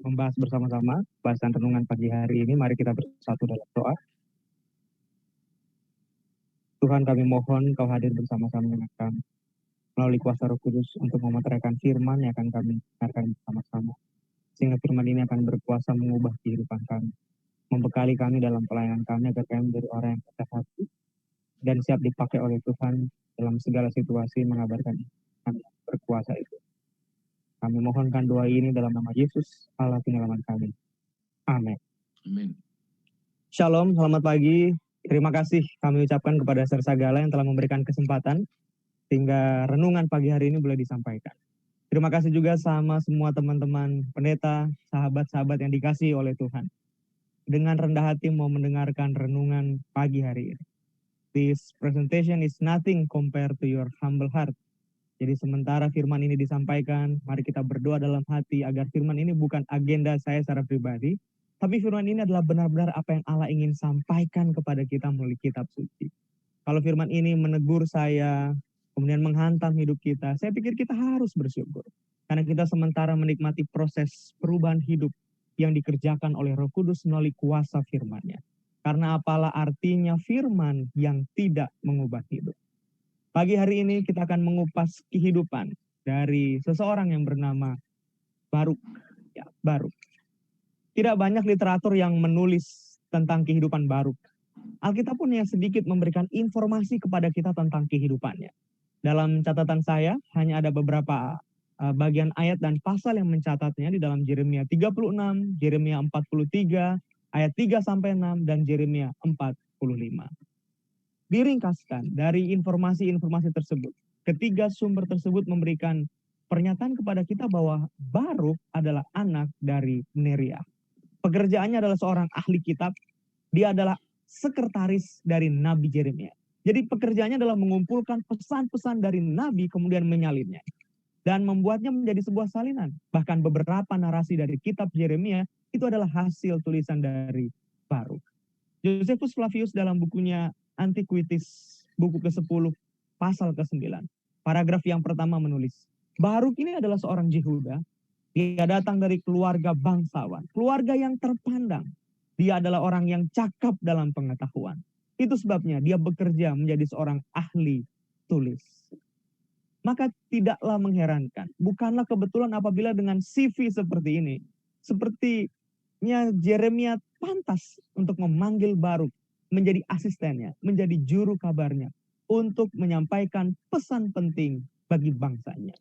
membahas bersama-sama bahasan renungan pagi hari ini. Mari kita bersatu dalam doa. Tuhan, kami mohon Kau hadir bersama-sama dengan kami melalui kuasa Roh Kudus untuk memeteraikan firman yang akan kami dengarkan bersama-sama. Sehingga firman ini akan berkuasa mengubah kehidupan kami, membekali kami dalam pelayanan kami agar kami menjadi orang yang kecil hati dan siap dipakai oleh Tuhan dalam segala situasi mengabarkan kami berkuasa itu. Kami mohonkan doa ini dalam nama Yesus, Allah penyelamat kami. Amin. Amin. Shalom, selamat pagi. Terima kasih kami ucapkan kepada Sersagala yang telah memberikan kesempatan sehingga renungan pagi hari ini boleh disampaikan. Terima kasih juga sama semua teman-teman pendeta, sahabat-sahabat yang dikasihi oleh Tuhan. Dengan rendah hati mau mendengarkan renungan pagi hari ini. This presentation is nothing compared to your humble heart. Jadi sementara firman ini disampaikan, mari kita berdoa dalam hati agar firman ini bukan agenda saya secara pribadi, tapi firman ini adalah benar-benar apa yang Allah ingin sampaikan kepada kita melalui kitab suci. Kalau firman ini menegur saya, kemudian menghantam hidup kita, saya pikir kita harus bersyukur. Karena kita sementara menikmati proses perubahan hidup yang dikerjakan oleh Roh Kudus melalui kuasa firman-Nya. Karena apalah artinya firman yang tidak mengubah hidup. Pagi hari ini kita akan mengupas kehidupan dari seseorang yang bernama Baruk. Ya, Baruk. Tidak banyak literatur yang menulis tentang kehidupan Baruk. Alkitab pun yang sedikit memberikan informasi kepada kita tentang kehidupannya. Dalam catatan saya, hanya ada beberapa bagian ayat dan pasal yang mencatatnya di dalam Yeremia 36, Yeremia 43, ayat 3-6, dan Yeremia 45. Diringkaskan dari informasi-informasi tersebut, ketiga sumber tersebut memberikan pernyataan kepada kita bahwa Baruk adalah anak dari Neria. Pekerjaannya adalah seorang ahli kitab, dia adalah sekretaris dari Nabi Yeremia. Jadi pekerjaannya adalah mengumpulkan pesan-pesan dari Nabi kemudian menyalinnya. Dan membuatnya menjadi sebuah salinan. Bahkan beberapa narasi dari kitab Yeremia itu adalah hasil tulisan dari Baruk. Josephus Flavius dalam bukunya Antiquities, buku ke-10, pasal ke-9. Paragraf yang pertama menulis, Baruk ini adalah seorang Yehuda. Dia datang dari keluarga bangsawan, keluarga yang terpandang. Dia adalah orang yang cakap dalam pengetahuan. Itu sebabnya dia bekerja menjadi seorang ahli tulis. Maka tidaklah mengherankan, bukanlah kebetulan apabila dengan CV seperti ini, sepertinya Yeremia pantas untuk memanggil Baruk menjadi asistennya, menjadi juru kabarnya, untuk menyampaikan pesan penting bagi bangsanya.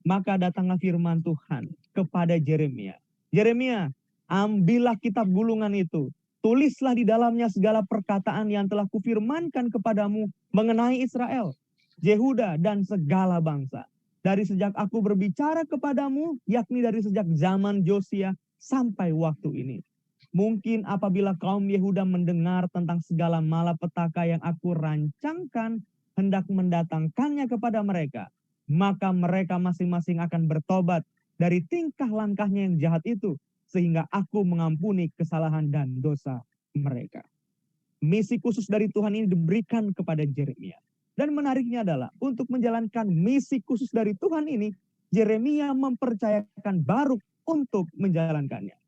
Maka datanglah firman Tuhan kepada Yeremia. Yeremia, ambillah kitab gulungan itu. Tulislah di dalamnya segala perkataan yang telah kufirmankan kepadamu mengenai Israel, Yehuda, dan segala bangsa. Dari sejak aku berbicara kepadamu, yakni dari sejak zaman Josia sampai waktu ini. Mungkin apabila kaum Yehuda mendengar tentang segala malapetaka yang aku rancangkan, hendak mendatangkannya kepada mereka, maka mereka masing-masing akan bertobat dari tingkah langkahnya yang jahat itu, sehingga aku mengampuni kesalahan dan dosa mereka. Misi khusus dari Tuhan ini diberikan kepada Yeremia. Dan menariknya adalah, untuk menjalankan misi khusus dari Tuhan ini, Yeremia mempercayakan Baruk untuk menjalankannya.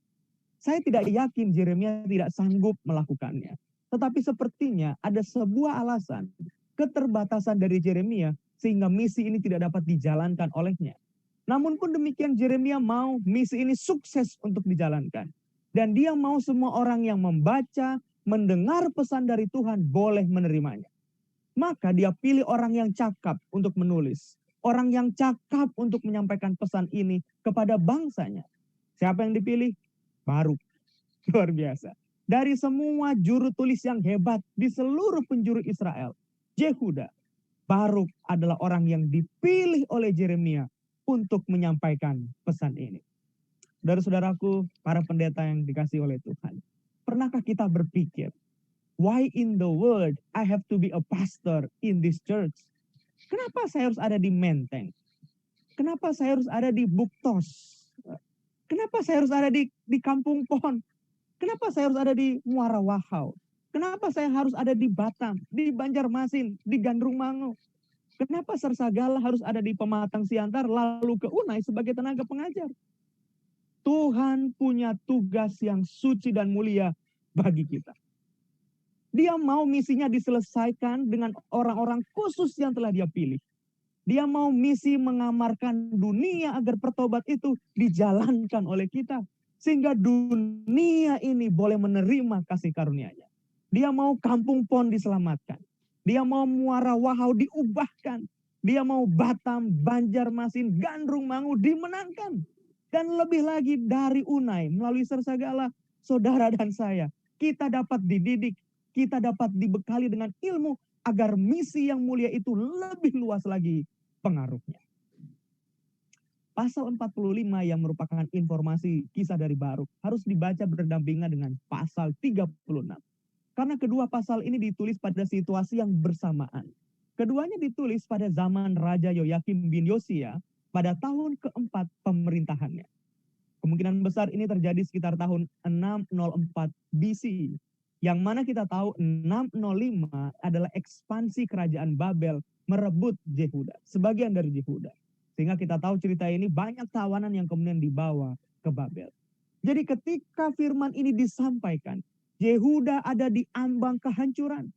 Saya tidak yakin Yeremia tidak sanggup melakukannya. Tetapi sepertinya ada sebuah alasan, keterbatasan dari Yeremia, sehingga misi ini tidak dapat dijalankan olehnya. Namun pun demikian Yeremia mau misi ini sukses untuk dijalankan. Dan dia mau semua orang yang membaca, mendengar pesan dari Tuhan boleh menerimanya. Maka dia pilih orang yang cakap untuk menulis. Orang yang cakap untuk menyampaikan pesan ini kepada bangsanya. Siapa yang dipilih? Baruk. Luar biasa. Dari semua juru tulis yang hebat di seluruh penjuru Israel, Yehuda, Baruk adalah orang yang dipilih oleh Yeremia untuk menyampaikan pesan ini. Saudara-saudaraku, para pendeta yang dikasihi oleh Tuhan, pernahkah kita berpikir, why in the world I have to be a pastor in this church? Kenapa saya harus ada di Menteng? Kenapa saya harus ada di Buktos? Kenapa saya harus ada di Kampung Pohon? Kenapa saya harus ada di Muara Wahau? Kenapa saya harus ada di Batam, di Banjarmasin, di Gandrung Mangu? Kenapa Sersagala harus ada di Pematang Siantar lalu ke Unai sebagai tenaga pengajar? Tuhan punya tugas yang suci dan mulia bagi kita. Dia mau misinya diselesaikan dengan orang-orang khusus yang telah dia pilih. Dia mau misi mengamarkan dunia agar pertobat itu dijalankan oleh kita. Sehingga dunia ini boleh menerima kasih karunia-Nya. Dia mau Kampung Pon diselamatkan. Dia mau Muara Wahau diubahkan. Dia mau Batam, Banjarmasin, Gandrung Mangu dimenangkan. Dan lebih lagi dari Unai, melalui Sersagala, saudara dan saya, kita dapat dididik, kita dapat dibekali dengan ilmu, agar misi yang mulia itu lebih luas lagi pengaruhnya. Pasal 45 yang merupakan informasi kisah dari Baruk harus dibaca berdampingan dengan pasal 36. Karena kedua pasal ini ditulis pada situasi yang bersamaan. Keduanya ditulis pada zaman Raja Yoyakim bin Yosia pada tahun keempat pemerintahannya. Kemungkinan besar ini terjadi sekitar tahun 604 BC. Yang mana kita tahu 605 adalah ekspansi kerajaan Babel merebut Yehuda, sebagian dari Yehuda. Sehingga kita tahu cerita ini banyak tawanan yang kemudian dibawa ke Babel. Jadi ketika firman ini disampaikan, Yehuda ada di ambang kehancuran.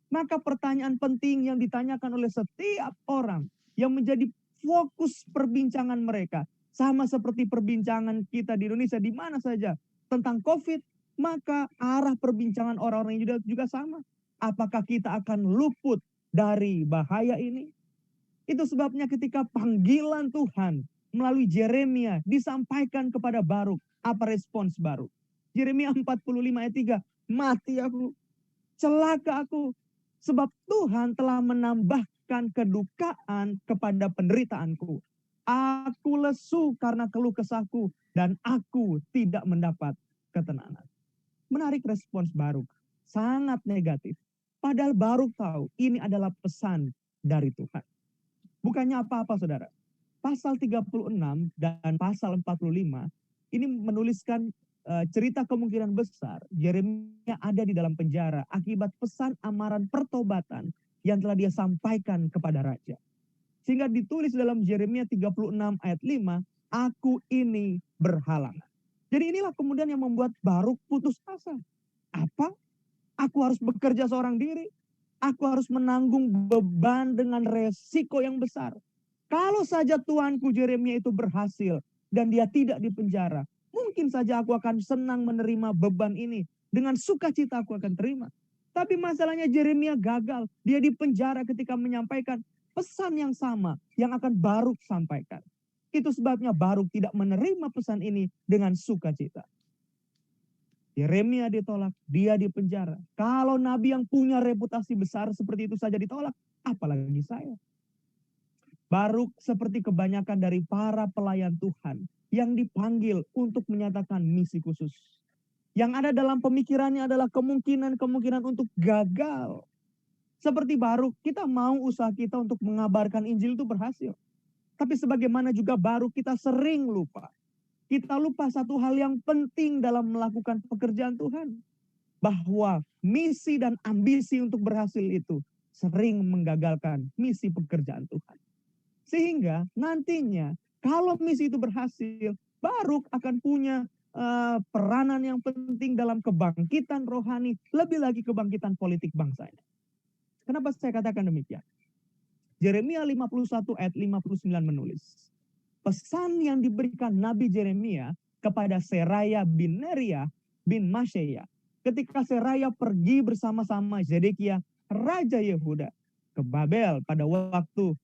Maka pertanyaan penting yang ditanyakan oleh setiap orang yang menjadi fokus perbincangan mereka, sama seperti perbincangan kita di Indonesia di mana saja tentang COVID, maka arah perbincangan orang-orang Yuda juga sama. Apakah kita akan luput dari bahaya ini? Itu sebabnya ketika panggilan Tuhan melalui Yeremia disampaikan kepada Baruk, apa respons Baruk? Yeremia 45 ayat 3, mati aku, celaka aku, sebab Tuhan telah menambahkan kedukaan kepada penderitaanku. Aku lesu karena keluh kesahku dan aku tidak mendapat ketenangan. Menarik respons Baruk, sangat negatif. Padahal Baruk tahu ini adalah pesan dari Tuhan. Bukannya apa-apa saudara. Pasal 36 dan pasal 45 ini menuliskan cerita kemungkinan besar Yeremia ada di dalam penjara akibat pesan amaran pertobatan yang telah dia sampaikan kepada raja. Sehingga ditulis dalam Yeremia 36 ayat 5, aku ini berhalangan. Jadi inilah kemudian yang membuat Baruk putus asa. Apa? Aku harus bekerja seorang diri. Aku harus menanggung beban dengan resiko yang besar. Kalau saja tuanku Yeremia itu berhasil dan dia tidak dipenjara, mungkin saja aku akan senang menerima beban ini. Dengan sukacita aku akan terima. Tapi masalahnya Yeremia gagal. Dia dipenjara ketika menyampaikan pesan yang sama yang akan Baruk sampaikan. Itu sebabnya Baruk tidak menerima pesan ini dengan sukacita. Yeremia ditolak, dia dipenjara. Kalau nabi yang punya reputasi besar seperti itu saja ditolak, apalagi saya. Baruk seperti kebanyakan dari para pelayan Tuhan yang dipanggil untuk menyatakan misi khusus. Yang ada dalam pemikirannya adalah kemungkinan-kemungkinan untuk gagal. Seperti Baruk, kita mau usaha kita untuk mengabarkan Injil itu berhasil. Tapi sebagaimana juga Baruk, kita sering lupa. Kita lupa satu hal yang penting dalam melakukan pekerjaan Tuhan. Bahwa misi dan ambisi untuk berhasil itu sering menggagalkan misi pekerjaan Tuhan. Sehingga nantinya kalau misi itu berhasil, Baruk akan punya peranan yang penting dalam kebangkitan rohani, lebih lagi kebangkitan politik bangsanya. Kenapa saya katakan demikian? Yeremia 51 ayat 59 menulis. Pesan yang diberikan Nabi Yeremia kepada Seraya bin Neria bin Maseya. Ketika Seraya pergi bersama-sama Zedekia, Raja Yehuda, ke Babel pada waktu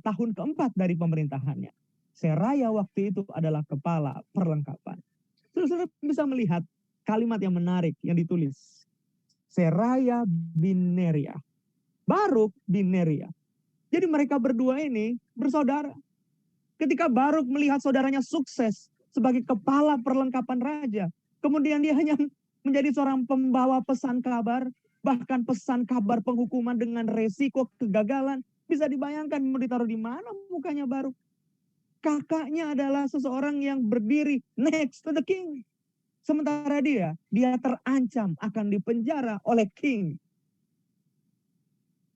tahun keempat dari pemerintahannya. Seraya waktu itu adalah kepala perlengkapan. Saudara bisa melihat kalimat yang menarik yang ditulis. Seraya bin Neria. Baruk bin Neria. Jadi mereka berdua ini bersaudara. Ketika Baruk melihat saudaranya sukses sebagai kepala perlengkapan raja, kemudian dia hanya menjadi seorang pembawa pesan kabar, bahkan pesan kabar penghukuman dengan resiko kegagalan, bisa dibayangkan mau ditaruh di mana mukanya Baruk. Kakaknya adalah seseorang yang berdiri next to the king. Sementara dia terancam akan dipenjara oleh king.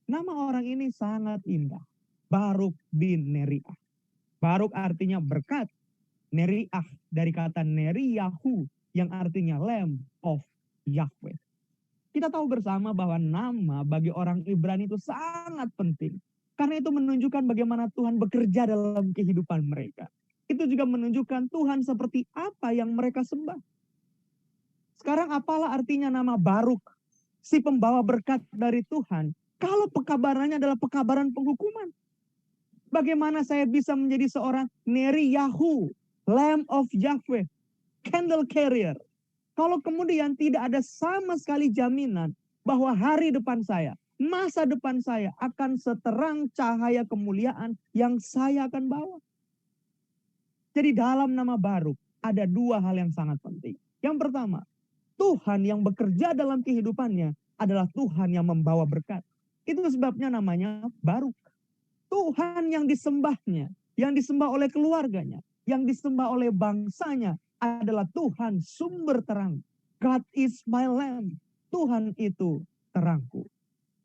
Nama orang ini sangat indah. Baruk bin Neria. Baruk artinya berkat. Neriah dari kata Neriyahu yang artinya Lamb of Yahweh. Kita tahu bersama bahwa nama bagi orang Ibrani itu sangat penting. Karena itu menunjukkan bagaimana Tuhan bekerja dalam kehidupan mereka. Itu juga menunjukkan Tuhan seperti apa yang mereka sembah. Sekarang apalah artinya nama Baruk, si pembawa berkat dari Tuhan, kalau pekabarannya adalah pekabaran penghukuman? Bagaimana saya bisa menjadi seorang Neriyahu, Lamb of Yahweh, candle carrier? Kalau kemudian tidak ada sama sekali jaminan bahwa hari depan saya, masa depan saya akan seterang cahaya kemuliaan yang saya akan bawa. Jadi dalam nama Baruk ada dua hal yang sangat penting. Yang pertama, Tuhan yang bekerja dalam kehidupannya adalah Tuhan yang membawa berkat. Itu sebabnya namanya Baruk. Tuhan yang disembahnya, yang disembah oleh keluarganya, yang disembah oleh bangsanya adalah Tuhan sumber terang. God is my lamp. Tuhan itu terangku.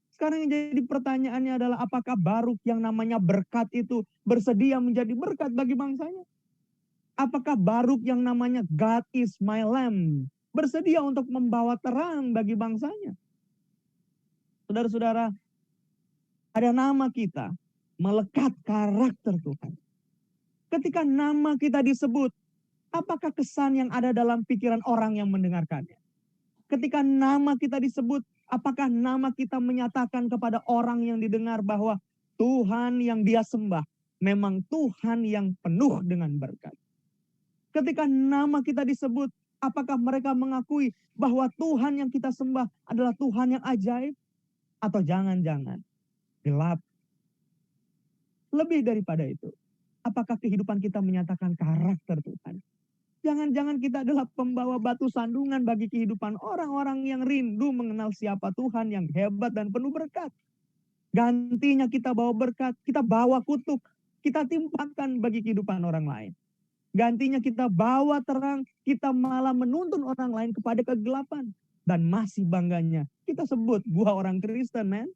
Sekarang yang jadi pertanyaannya adalah apakah Baruk yang namanya berkat itu bersedia menjadi berkat bagi bangsanya? Apakah Baruk yang namanya God is my lamp bersedia untuk membawa terang bagi bangsanya? Saudara-saudara, ada nama kita melekat karakter Tuhan. Ketika nama kita disebut, apakah kesan yang ada dalam pikiran orang yang mendengarkannya? Ketika nama kita disebut, apakah nama kita menyatakan kepada orang yang didengar bahwa Tuhan yang dia sembah memang Tuhan yang penuh dengan berkat? Ketika nama kita disebut, apakah mereka mengakui bahwa Tuhan yang kita sembah adalah Tuhan yang ajaib? Atau jangan-jangan gelap? Lebih daripada itu, apakah kehidupan kita menyatakan karakter Tuhan? Jangan-jangan kita adalah pembawa batu sandungan bagi kehidupan orang-orang yang rindu mengenal siapa Tuhan yang hebat dan penuh berkat. Gantinya kita bawa berkat, kita bawa kutuk, kita timpakan bagi kehidupan orang lain. Gantinya kita bawa terang, kita malah menuntun orang lain kepada kegelapan. Dan masih bangganya, kita sebut gua orang Kristen, men.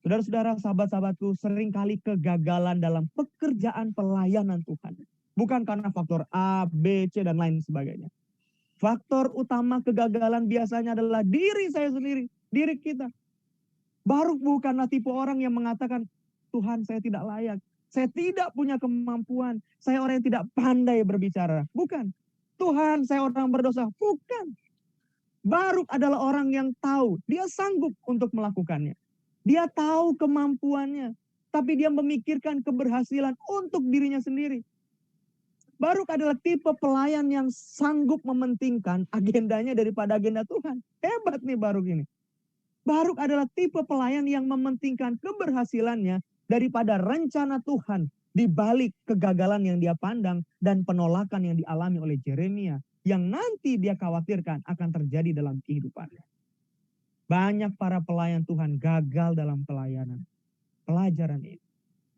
Saudara-saudara, sahabat-sahabatku, seringkali kegagalan dalam pekerjaan pelayanan Tuhan. Bukan karena faktor A, B, C, dan lain sebagainya. Faktor utama kegagalan biasanya adalah diri saya sendiri, diri kita. Baruk bukanlah tipe orang yang mengatakan, Tuhan saya tidak layak, saya tidak punya kemampuan, saya orang yang tidak pandai berbicara. Bukan. Tuhan saya orang berdosa. Bukan. Baruk adalah orang yang tahu, dia sanggup untuk melakukannya. Dia tahu kemampuannya, tapi dia memikirkan keberhasilan untuk dirinya sendiri. Baruk adalah tipe pelayan yang sanggup mementingkan agendanya daripada agenda Tuhan. Hebat nih Baruk ini. Baruk adalah tipe pelayan yang mementingkan keberhasilannya daripada rencana Tuhan di balik kegagalan yang dia pandang dan penolakan yang dialami oleh Yeremia yang nanti dia khawatirkan akan terjadi dalam kehidupannya. Banyak para pelayan Tuhan gagal dalam pelayanan. Pelajaran ini.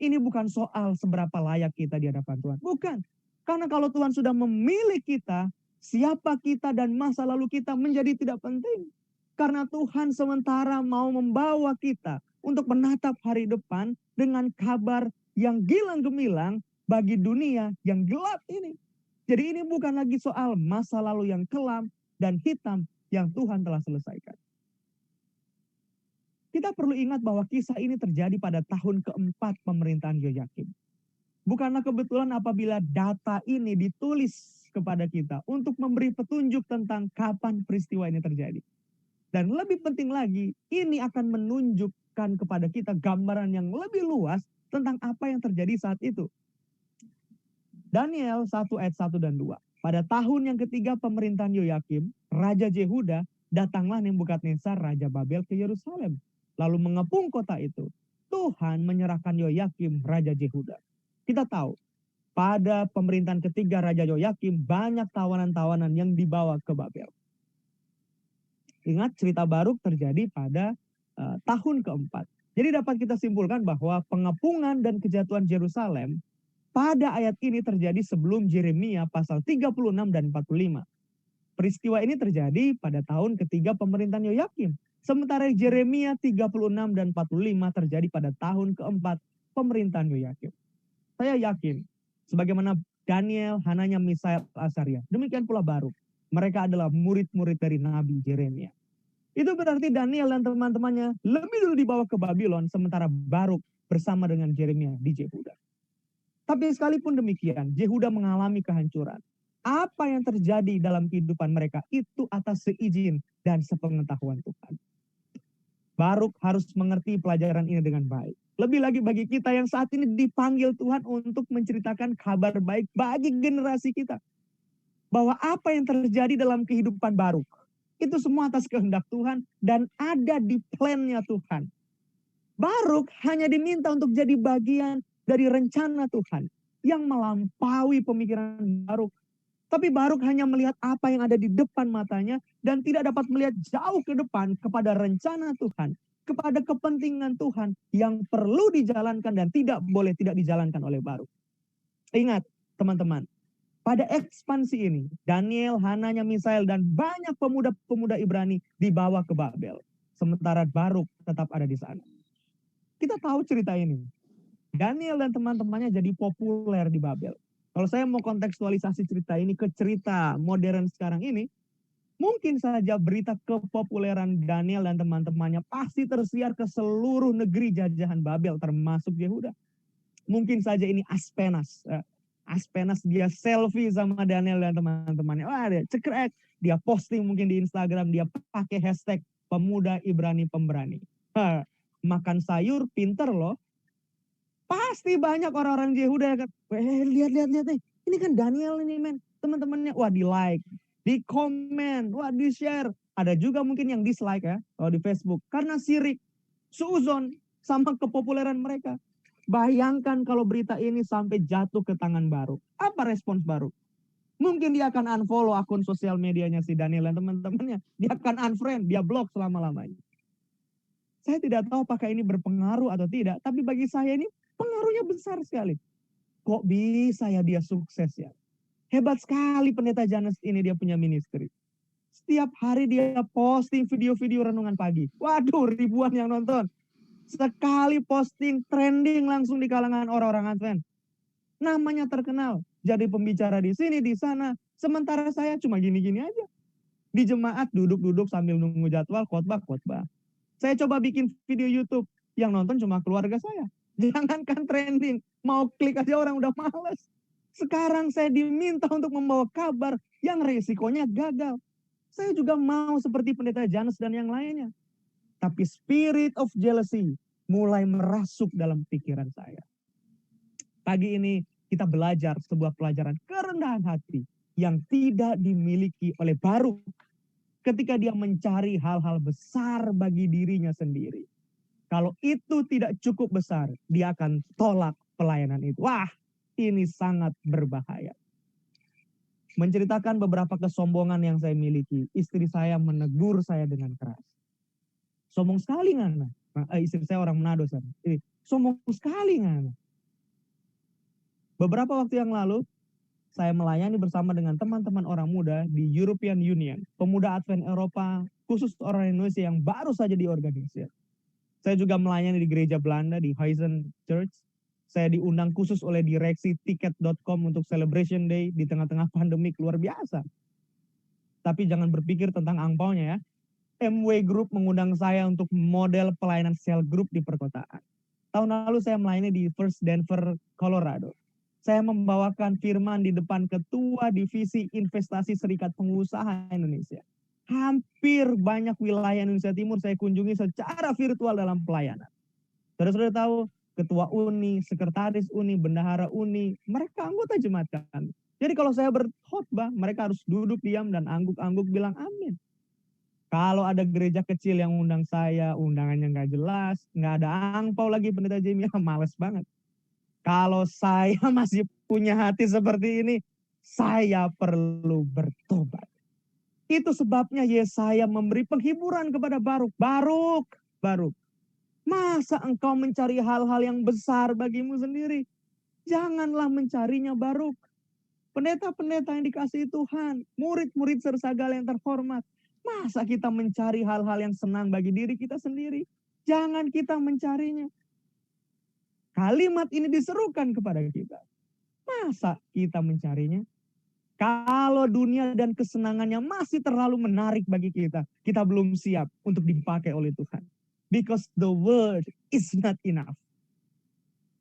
Ini bukan soal seberapa layak kita di hadapan Tuhan. Bukan. Karena kalau Tuhan sudah memilih kita, siapa kita dan masa lalu kita menjadi tidak penting. Karena Tuhan sementara mau membawa kita untuk menatap hari depan dengan kabar yang gilang gemilang bagi dunia yang gelap ini. Jadi ini bukan lagi soal masa lalu yang kelam dan hitam yang Tuhan telah selesaikan. Kita perlu ingat bahwa kisah ini terjadi pada tahun keempat pemerintahan Yoyakim. Bukanlah kebetulan apabila data ini ditulis kepada kita untuk memberi petunjuk tentang kapan peristiwa ini terjadi. Dan lebih penting lagi, ini akan menunjukkan kepada kita gambaran yang lebih luas tentang apa yang terjadi saat itu. Daniel 1 ayat 1 dan 2. Pada tahun yang ketiga pemerintahan Yoyakim, Raja Yehuda, datanglah Nebukadnezar Raja Babel ke Yerusalem. Lalu mengepung kota itu. Tuhan menyerahkan Yoyakim Raja Yehuda. Kita tahu, pada pemerintahan ketiga Raja Yoyakim, banyak tawanan-tawanan yang dibawa ke Babel. Ingat cerita Baruk terjadi pada tahun keempat. Jadi dapat kita simpulkan bahwa pengepungan dan kejatuhan Yerusalem pada ayat ini terjadi sebelum Yeremia pasal 36 dan 45. Peristiwa ini terjadi pada tahun ketiga pemerintahan Yoyakim. Sementara Yeremia 36 dan 45 terjadi pada tahun keempat pemerintahan Yoyakim. Saya yakin, sebagaimana Daniel, Hananya, Misael, Azaria. Demikian pula Baruk. Mereka adalah murid-murid dari Nabi Yeremia. Itu berarti Daniel dan teman-temannya lebih dulu dibawa ke Babylon, sementara Baruk bersama dengan Yeremia di Yehuda. Tapi sekalipun demikian, Yehuda mengalami kehancuran. Apa yang terjadi dalam kehidupan mereka itu atas seizin dan sepengetahuan Tuhan. Baruk harus mengerti pelajaran ini dengan baik. Lebih lagi bagi kita yang saat ini dipanggil Tuhan untuk menceritakan kabar baik bagi generasi kita. Bahwa apa yang terjadi dalam kehidupan Baruk, itu semua atas kehendak Tuhan dan ada di plan-nya Tuhan. Baruk hanya diminta untuk jadi bagian dari rencana Tuhan yang melampaui pemikiran Baruk. Tapi Baruk hanya melihat apa yang ada di depan matanya dan tidak dapat melihat jauh ke depan kepada rencana Tuhan, kepada kepentingan Tuhan yang perlu dijalankan dan tidak boleh tidak dijalankan oleh Baruk. Ingat teman-teman, pada ekspansi ini, Daniel, Hananya, Misael, dan banyak pemuda-pemuda Ibrani dibawa ke Babel. Sementara Baruk tetap ada di sana. Kita tahu cerita ini. Daniel dan teman-temannya jadi populer di Babel. Kalau saya mau kontekstualisasi cerita ini ke cerita modern sekarang ini, mungkin saja berita kepopuleran Daniel dan teman-temannya pasti tersiar ke seluruh negeri jajahan Babel, termasuk Yehuda. Mungkin saja ini Aspenas. Aspenas dia selfie sama Daniel dan teman-temannya. Wah, dia cekrek. Dia posting mungkin di Instagram. Dia pakai hashtag pemuda Ibrani pemberani. Makan sayur pinter loh. Pasti banyak orang-orang Yehuda yang lihat nih. Ini kan Daniel ini men. Teman-temannya wah di like, di komen, wah di share. Ada juga mungkin yang dislike ya kalau di Facebook. Karena sirik, suuzon sama kepopuleran mereka. Bayangkan kalau berita ini sampai jatuh ke tangan Baruk. Apa respons Baruk? Mungkin dia akan unfollow akun sosial medianya si Daniel dan teman-temannya. Dia akan unfriend, dia block selama-lamanya. Saya tidak tahu apakah ini berpengaruh atau tidak. Tapi bagi saya ini pengaruhnya besar sekali. Kok bisa ya dia sukses ya? Hebat sekali pendeta Janus ini dia punya ministry. Setiap hari dia posting video-video renungan pagi. Waduh ribuan yang nonton. Sekali posting trending langsung di kalangan orang-orang Advent. Namanya terkenal. Jadi pembicara di sini, di sana. Sementara saya cuma gini-gini aja. Di jemaat duduk-duduk sambil nunggu jadwal khotbah. Saya coba bikin video YouTube. Yang nonton cuma keluarga saya. Jangankan trending. Mau klik aja orang udah males. Sekarang saya diminta untuk membawa kabar yang resikonya gagal. Saya juga mau seperti pendeta Janus dan yang lainnya. Tapi spirit of jealousy mulai merasuk dalam pikiran saya. Pagi ini kita belajar sebuah pelajaran kerendahan hati yang tidak dimiliki oleh Baruk ketika dia mencari hal-hal besar bagi dirinya sendiri. Kalau itu tidak cukup besar, dia akan tolak pelayanan itu. Wah, ini sangat berbahaya. Menceritakan beberapa kesombongan yang saya miliki, istri saya menegur saya dengan keras. Sombong sekali Ngana. Istri saya orang Manado. Sombong sekali Ngana. Beberapa waktu yang lalu, saya melayani bersama dengan teman-teman orang muda di European Union. Pemuda Advent Eropa, khusus orang Indonesia yang baru saja diorganisir. Saya juga melayani di gereja Belanda, di Huizen Church. Saya diundang khusus oleh direksi tiket.com untuk Celebration Day di tengah-tengah pandemi luar biasa. Tapi jangan berpikir tentang angpaunya ya. MW Group mengundang saya untuk model pelayanan sel group di perkotaan. Tahun lalu saya melayani di First Denver, Colorado. Saya membawakan firman di depan ketua divisi investasi Serikat Pengusaha Indonesia. Hampir banyak wilayah Indonesia Timur saya kunjungi secara virtual dalam pelayanan. Saudara-saudara tahu, ketua Uni, sekretaris Uni, bendahara Uni, mereka anggota jemaat kami. Jadi kalau saya berkhotbah, mereka harus duduk diam dan angguk-angguk bilang amin. Kalau ada gereja kecil yang undang saya, undangannya nggak jelas, nggak ada angpau lagi pendeta Jamie, males banget. Kalau saya masih punya hati seperti ini, saya perlu bertobat. Itu sebabnya Yesaya memberi penghiburan kepada Baruk. Baruk. Masa engkau mencari hal-hal yang besar bagimu sendiri? Janganlah mencarinya Baruk. Pendeta-pendeta yang dikasihi Tuhan, murid-murid Sersagala yang terhormat. Masa kita mencari hal-hal yang senang bagi diri kita sendiri? Jangan kita mencarinya. Kalimat ini diserukan kepada kita. Masa kita mencarinya? Kalau dunia dan kesenangannya masih terlalu menarik bagi kita, kita belum siap untuk dipakai oleh Tuhan. Because the world is not enough.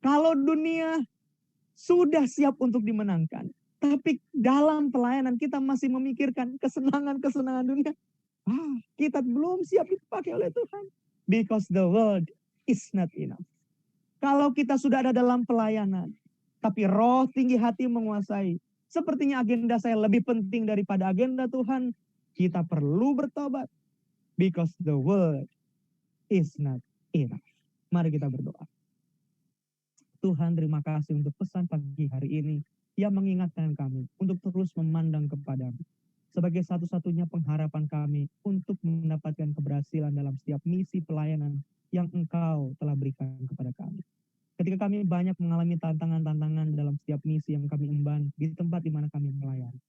Kalau dunia sudah siap untuk dimenangkan, tapi dalam pelayanan kita masih memikirkan kesenangan-kesenangan dunia, kita belum siap dipakai oleh Tuhan. Because the world is not enough. Kalau kita sudah ada dalam pelayanan, tapi roh tinggi hati menguasai, sepertinya agenda saya lebih penting daripada agenda Tuhan, kita perlu bertobat. Because the world is not enough. Mari kita berdoa. Tuhan, terima kasih untuk pesan pagi hari ini yang mengingatkan kami untuk terus memandang kepadamu sebagai satu-satunya pengharapan kami untuk mendapatkan keberhasilan dalam setiap misi pelayanan yang Engkau telah berikan kepada kami. Ketika kami banyak mengalami tantangan-tantangan dalam setiap misi yang kami emban di tempat di mana kami melayani,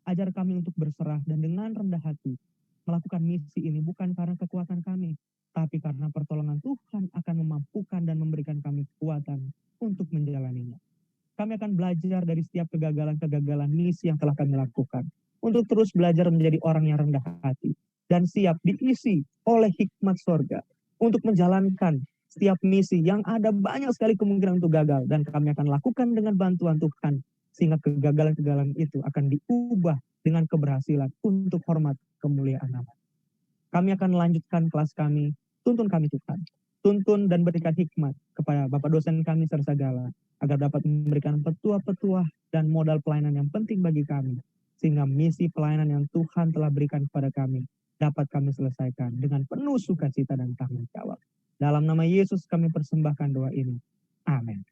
ajar kami untuk berserah dan dengan rendah hati melakukan misi ini bukan karena kekuatan kami, tapi karena pertolongan Tuhan akan memampukan dan memberikan kami kekuatan untuk menjalaninya. Kami akan belajar dari setiap kegagalan-kegagalan misi yang telah kami lakukan, untuk terus belajar menjadi orang yang rendah hati, dan siap diisi oleh hikmat sorga, untuk menjalankan setiap misi yang ada banyak sekali kemungkinan untuk gagal, dan kami akan lakukan dengan bantuan Tuhan, sehingga kegagalan-kegagalan itu akan diubah dengan keberhasilan untuk hormat kemuliaan nama. Kami akan melanjutkan kelas kami, tuntun kami Tuhan. Tuntun dan berikan hikmat kepada Bapak dosen kami Sersagala, agar dapat memberikan petua-petua dan modal pelayanan yang penting bagi kami, sehingga misi pelayanan yang Tuhan telah berikan kepada kami dapat kami selesaikan dengan penuh sukacita dan tanggung jawab. Dalam nama Yesus kami persembahkan doa ini. Amin.